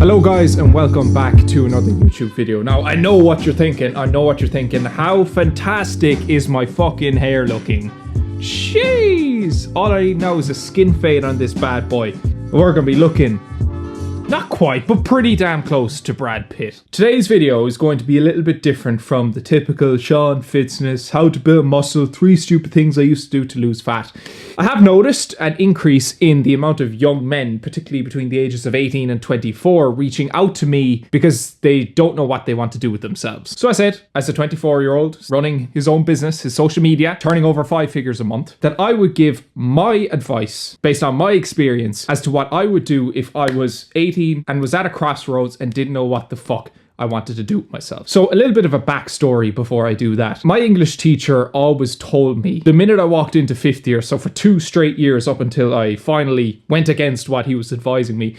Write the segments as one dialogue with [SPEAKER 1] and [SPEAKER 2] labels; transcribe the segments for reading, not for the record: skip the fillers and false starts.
[SPEAKER 1] Hello guys and welcome back to another YouTube video. Now I know what you're thinking, how fantastic is my fucking hair looking? Jeez! All I need now is a skin fade on this bad boy. We're gonna be looking, not quite, but pretty damn close to Brad Pitt. Today's video is going to be a little bit different from the typical Sean Fitness, how to build muscle, 3 stupid things I used to do to lose fat. I have noticed an increase in the amount of young men, particularly between the ages of 18 and 24, reaching out to me because they don't know what they want to do with themselves. So I said, as a 24-year-old running his own business, his social media, turning over 5 figures a month, that I would give my advice based on my experience as to what I would do if I was 18 and was at a crossroads and didn't know what the fuck I wanted to do myself. So a little bit of a backstory before I do that. My English teacher always told me, the minute I walked into 5th year, so for 2 straight years up until I finally went against what he was advising me,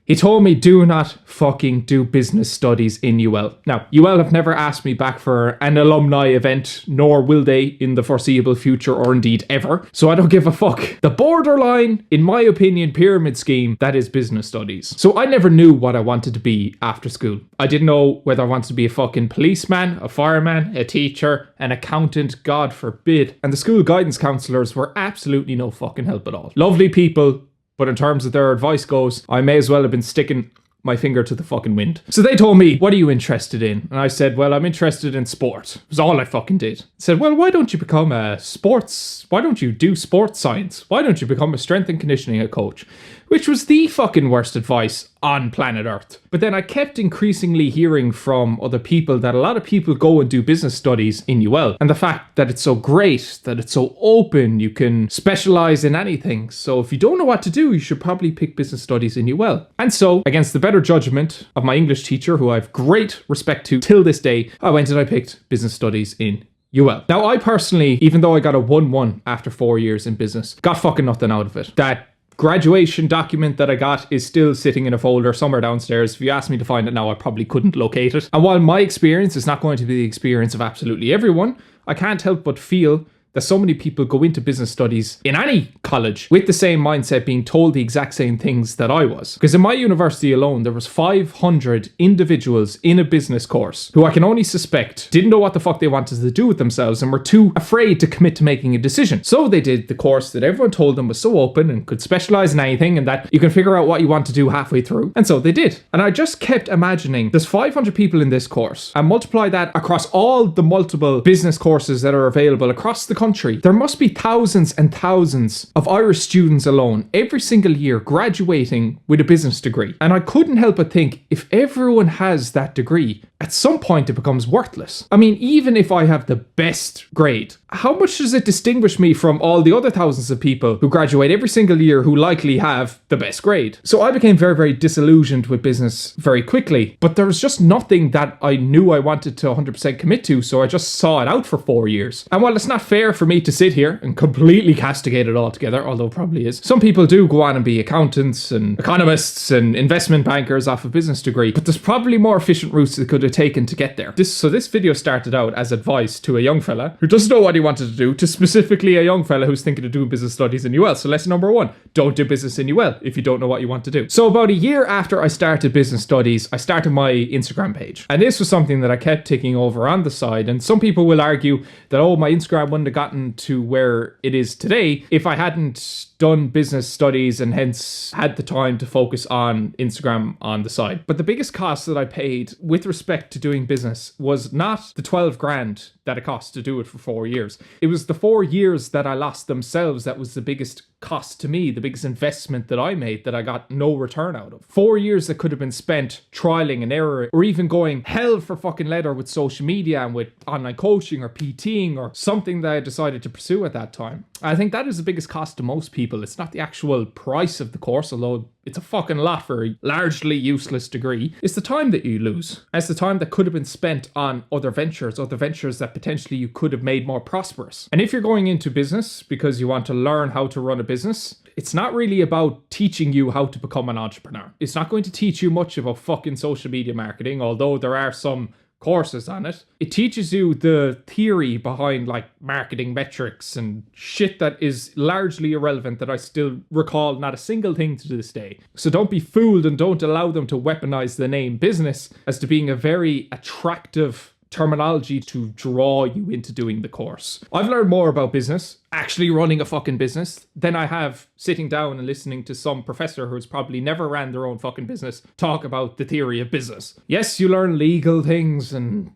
[SPEAKER 1] he told me, do not fucking do business studies in UL. Now, UL have never asked me back for an alumni event, nor will they in the foreseeable future, or indeed ever. So I don't give a fuck. The borderline, in my opinion, pyramid scheme, that is business studies. So I never knew what I wanted to be after school. I didn't know whether I wanted to be a fucking policeman, a fireman, a teacher, an accountant, God forbid. And the school guidance counsellors were absolutely no fucking help at all. Lovely people, but in terms of their advice goes, I may as well have been sticking my finger to the fucking wind. So they told me, what are you interested in? And I said, well, I'm interested in sport. It was all I fucking did. I said, well, why don't you become why don't you do sports science? Why don't you become a strength and conditioning coach? Which was the fucking worst advice on planet Earth. But then I kept increasingly hearing from other people that a lot of people go and do business studies in UL. And the fact that it's so great, that it's so open, you can specialize in anything. So if you don't know what to do, you should probably pick business studies in UL. And so, against the better judgment of my English teacher, who I have great respect to till this day, I went and I picked business studies in UL. Now, I personally, even though I got a 1-1 after 4 years in business, got fucking nothing out of it. That graduation document that I got is still sitting in a folder somewhere downstairs. If you asked me to find it now, I probably couldn't locate it. And while my experience is not going to be the experience of absolutely everyone, I can't help but feel that so many people go into business studies in any college with the same mindset, being told the exact same things that I was. Because in my university alone, there was 500 individuals in a business course who I can only suspect didn't know what the fuck they wanted to do with themselves and were too afraid to commit to making a decision. So they did the course that everyone told them was so open and could specialize in anything and that you can figure out what you want to do halfway through. And so they did. And I just kept imagining there's 500 people in this course, and multiply that across all the multiple business courses that are available across the country. There must be thousands and thousands of Irish students alone every single year graduating with a business degree. And I couldn't help but think, if everyone has that degree, at some point it becomes worthless. I mean, even if I have the best grade, how much does it distinguish me from all the other thousands of people who graduate every single year who likely have the best grade? So I became very, very disillusioned with business very quickly, but there was just nothing that I knew I wanted to 100% commit to, so I just saw it out for 4 years. And while it's not fair for me to sit here and completely castigate it all together, although it probably is, some people do go on and be accountants and economists and investment bankers off a business degree, but there's probably more efficient routes they could have taken to get there. So this video started out as advice to a young fella who doesn't know what he wanted to do, to specifically a young fella who's thinking of doing business studies in UL. So lesson number 1, don't do business in UL if you don't know what you want to do. So about a year after I started business studies, I started my Instagram page. And this was something that I kept ticking over on the side. And some people will argue that, oh, my Instagram wouldn't have gotten to where it is today if I hadn't done business studies and hence had the time to focus on Instagram on the side. But the biggest cost that I paid with respect to doing business was not the 12 grand that it cost to do it for 4 years. It was the 4 years that I lost themselves that was the biggest cost to me, the biggest investment that I made that I got no return out of. 4 years that could have been spent trialing and error, or even going hell for fucking leather with social media and with online coaching or PTing or something that I decided to pursue at that time. I think that is the biggest cost to most people. It's not the actual price of the course, although it's a fucking lot for a largely useless degree. It's the time that you lose. It's the time that could have been spent on other ventures that potentially you could have made more prosperous. And if you're going into business because you want to learn how to run a business, it's not really about teaching you how to become an entrepreneur. It's not going to teach you much about fucking social media marketing, although there are some courses on it. It teaches you the theory behind like marketing metrics and shit that is largely irrelevant that I still recall not a single thing to this day. So don't be fooled and don't allow them to weaponize the name business as to being a very attractive terminology to draw you into doing the course. I've learned more about business, actually running a fucking business, than I have sitting down and listening to some professor who's probably never ran their own fucking business talk about the theory of business. Yes, you learn legal things and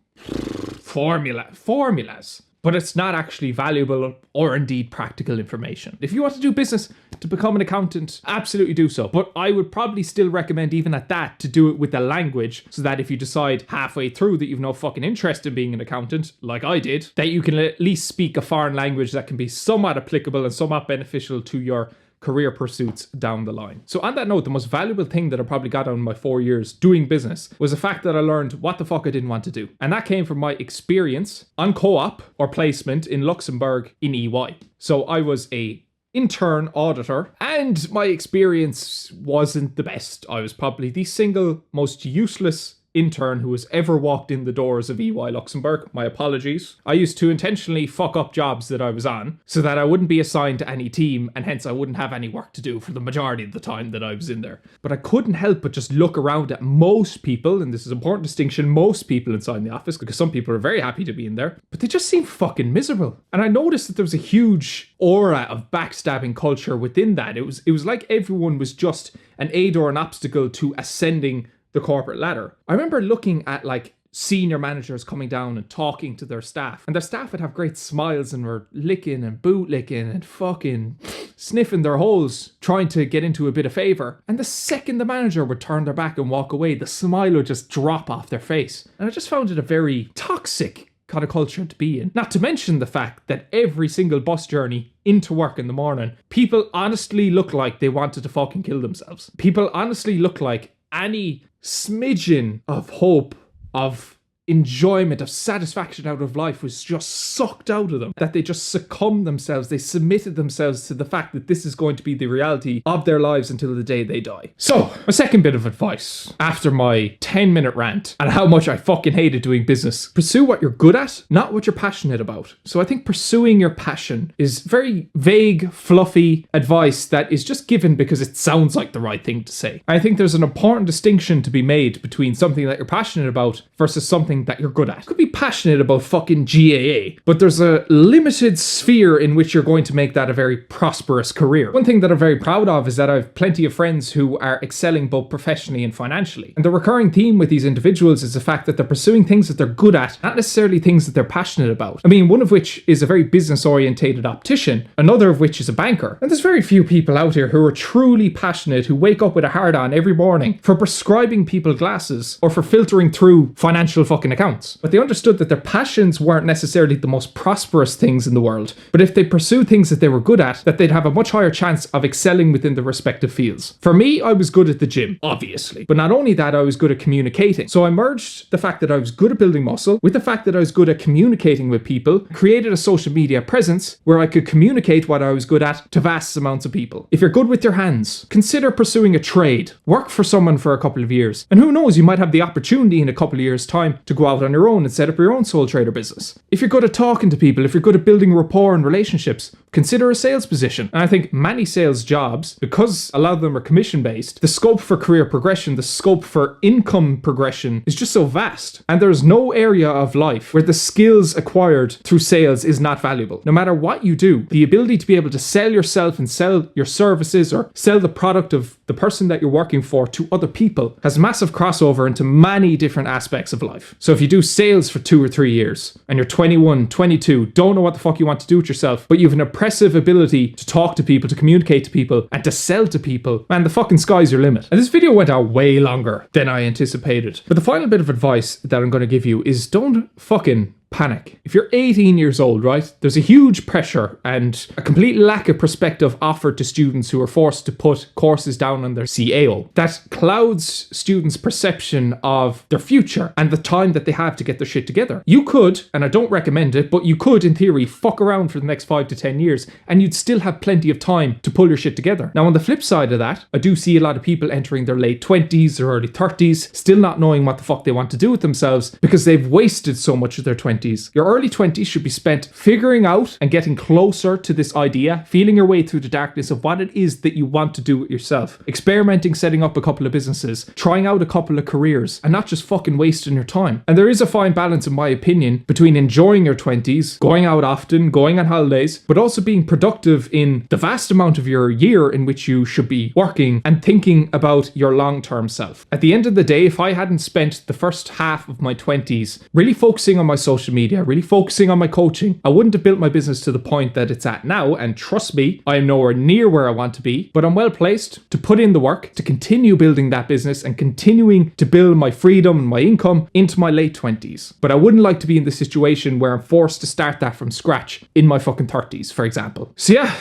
[SPEAKER 1] formulas, but it's not actually valuable or indeed practical information. If you want to do business, to become an accountant, absolutely do so. But I would probably still recommend, even at that, to do it with the language, so that if you decide halfway through that you've no fucking interest in being an accountant, like I did, that you can at least speak a foreign language that can be somewhat applicable and somewhat beneficial to your career pursuits down the line. So on that note, the most valuable thing that I probably got out of my 4 years doing business was the fact that I learned what the fuck I didn't want to do. And that came from my experience on co-op or placement in Luxembourg in EY. So I was a intern auditor, and my experience wasn't the best. I was probably the single most useless intern who has ever walked in the doors of EY Luxembourg. My apologies. I used to intentionally fuck up jobs that I was on so that I wouldn't be assigned to any team, and hence I wouldn't have any work to do for the majority of the time that I was in there. But I couldn't help but just look around at most people, and this is an important distinction, most people inside the office, because some people are very happy to be in there, but they just seemed fucking miserable. And I noticed that there was a huge aura of backstabbing culture within that. It was like everyone was just an aid or an obstacle to ascending the corporate ladder. I remember looking at like senior managers coming down and talking to their staff, and their staff would have great smiles and were licking and bootlicking and fucking sniffing their holes, trying to get into a bit of favor. And the second the manager would turn their back and walk away, the smile would just drop off their face. And I just found it a very toxic kind of culture to be in. Not to mention the fact that every single bus journey into work in the morning, people honestly looked like they wanted to fucking kill themselves. People honestly looked like any smidgen of hope, of enjoyment, of satisfaction out of life was just sucked out of them. That they just succumbed themselves, they submitted themselves to the fact that this is going to be the reality of their lives until the day they die. So, my second bit of advice, after my 10-minute rant on how much I fucking hated doing business: pursue what you're good at, not what you're passionate about. So I think pursuing your passion is very vague, fluffy advice that is just given because it sounds like the right thing to say. I think there's an important distinction to be made between something that you're passionate about versus something that you're good at. You could be passionate about fucking GAA, but there's a limited sphere in which you're going to make that a very prosperous career. One thing that I'm very proud of is that I have plenty of friends who are excelling both professionally and financially. And the recurring theme with these individuals is the fact that they're pursuing things that they're good at, not necessarily things that they're passionate about. I mean, one of which is a very business-orientated optician, another of which is a banker. And there's very few people out here who are truly passionate, who wake up with a hard-on every morning for prescribing people glasses or for filtering through financial fucking accounts. But they understood that their passions weren't necessarily the most prosperous things in the world, but if they pursued things that they were good at, that they'd have a much higher chance of excelling within the respective fields. For me, I was good at the gym, obviously. But not only that, I was good at communicating. So I merged the fact that I was good at building muscle with the fact that I was good at communicating with people, created a social media presence where I could communicate what I was good at to vast amounts of people. If you're good with your hands, consider pursuing a trade. Work for someone for a couple of years. And who knows, you might have the opportunity in a couple of years' time to go out on your own and set up your own sole trader business. If you're good at talking to people, if you're good at building rapport and relationships, consider a sales position. And I think many sales jobs, because a lot of them are commission based, the scope for career progression, the scope for income progression is just so vast. And there's no area of life where the skills acquired through sales is not valuable. No matter what you do, the ability to be able to sell yourself and sell your services or sell the product of the person that you're working for to other people has massive crossover into many different aspects of life. So if you do sales for 2 or 3 years and you're 21, 22, don't know what the fuck you want to do with yourself, but you have an impressive ability to talk to people, to communicate to people, and to sell to people, man, the fucking sky's your limit. And this video went out way longer than I anticipated. But the final bit of advice that I'm going to give you is don't fucking panic. If you're 18 years old, right, there's a huge pressure and a complete lack of perspective offered to students who are forced to put courses down on their CAO. That clouds students' perception of their future and the time that they have to get their shit together. You could, and I don't recommend it, but you could in theory fuck around for the next 5 to 10 years and you'd still have plenty of time to pull your shit together. Now on the flip side of that, I do see a lot of people entering their late 20s or early 30s, still not knowing what the fuck they want to do with themselves because they've wasted so much of their 20s. Your early 20s should be spent figuring out and getting closer to this idea, feeling your way through the darkness of what it is that you want to do with yourself, experimenting, setting up a couple of businesses, trying out a couple of careers, and not just fucking wasting your time. And there is a fine balance, in my opinion, between enjoying your 20s, going out often, going on holidays, but also being productive in the vast amount of your year in which you should be working and thinking about your long-term self. At the end of the day, if I hadn't spent the first half of my 20s really focusing on my social media, really focusing on my coaching, I wouldn't have built my business to the point that it's at now. And trust me, I am nowhere near where I want to be, but I'm well placed to put in the work to continue building that business and continuing to build my freedom and my income into my late 20s. But I wouldn't like to be in the situation where I'm forced to start that from scratch in my fucking 30s, for example. So yeah,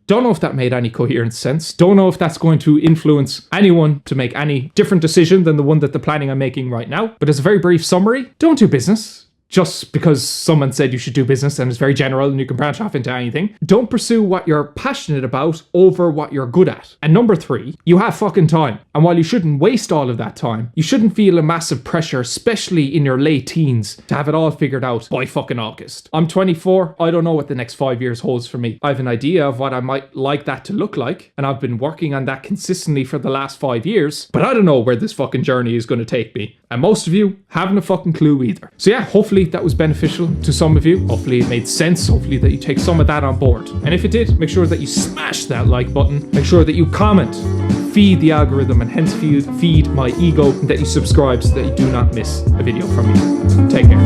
[SPEAKER 1] don't know if that made any coherent sense. Don't know if that's going to influence anyone to make any different decision than the one that they're planning on making right now. But as a very brief summary, don't do business just because someone said you should do business and it's very general and you can branch off into anything. Don't pursue what you're passionate about over what you're good at. And number 3, you have fucking time. And while you shouldn't waste all of that time, you shouldn't feel a massive pressure, especially in your late teens, to have it all figured out by fucking August. I'm 24. I don't know what the next 5 years holds for me. I have an idea of what I might like that to look like, and I've been working on that consistently for the last 5 years, but I don't know where this fucking journey is going to take me. And most of you haven't a fucking clue either. So yeah, hopefully that was beneficial to some of you. Hopefully it made sense. Hopefully that you take some of that on board. And if it did, make sure that you smash that like button. Make sure that you comment, feed the algorithm, and hence feed my ego, and that you subscribe so that you do not miss a video from me. Take care.